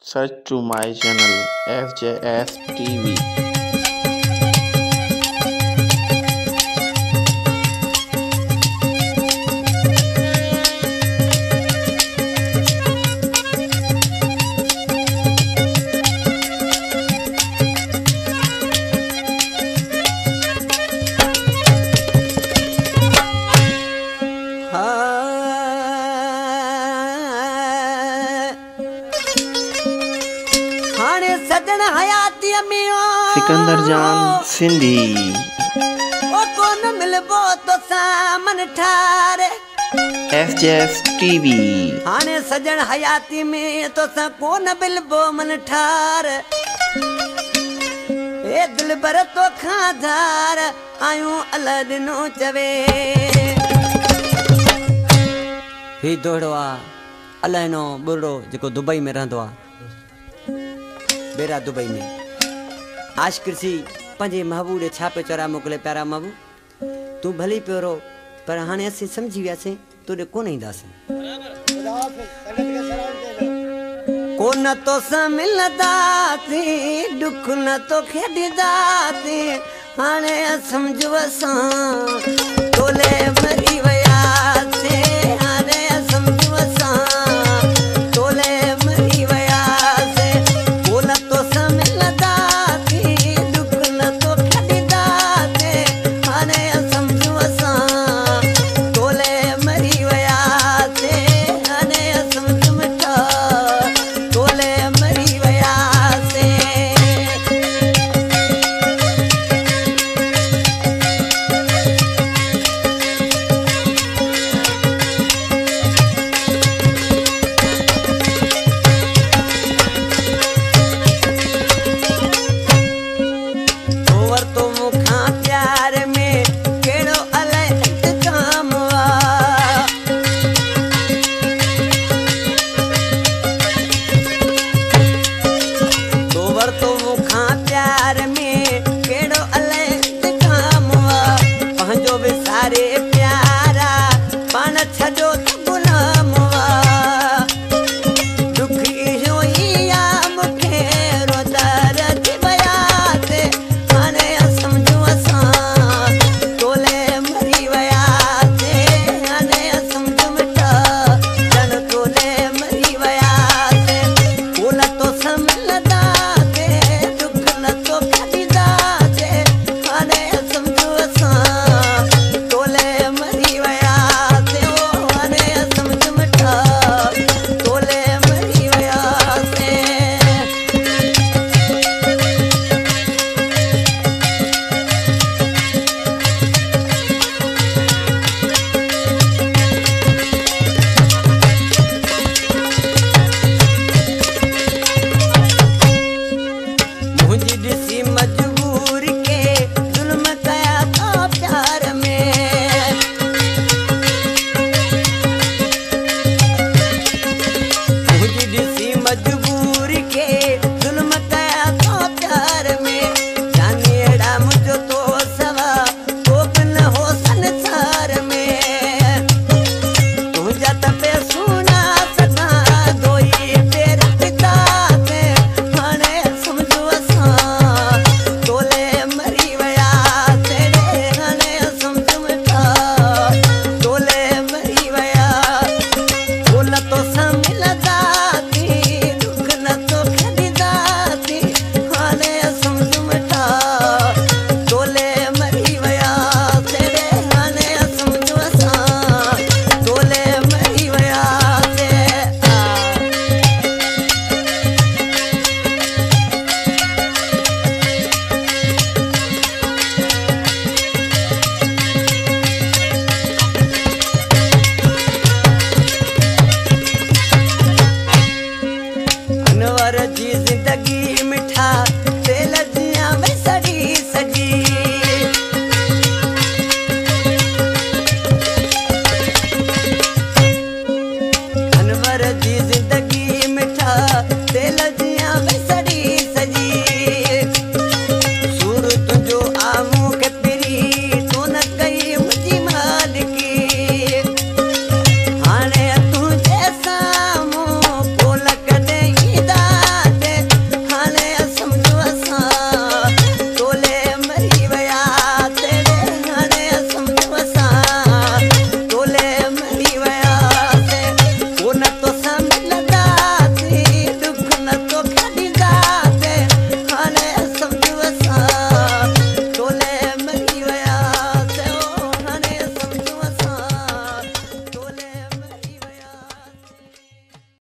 Subscribe to my channel FJS TV. Sikandar जान सिंधी ओ कोन मिलबो तो सामन ठारे FJS TV। हाने सजन हयाती में तो सा कोन मिलबो मन ठार ए दिल भर तो खाधार आयूं अल्लाह दिनो चवे ही दोड़वा अल्लाह नो बुरो जेको दुबई में रहंदो आ बेरा दुबई में आशकिरसी पंजे महबूब छापे चौरा मोकले प्यारा महबूब तू भली प्योरो पर हाने असीं समझी वियासीं तोड़े कोन ईंदासीं कोन तो मिलदासीं दुख न तो खेॾींदासीं हाणे समझो असां तोले मरी वियासीं हाणे समझो असां तोले मरी वियासीं कोन तो जिंदगी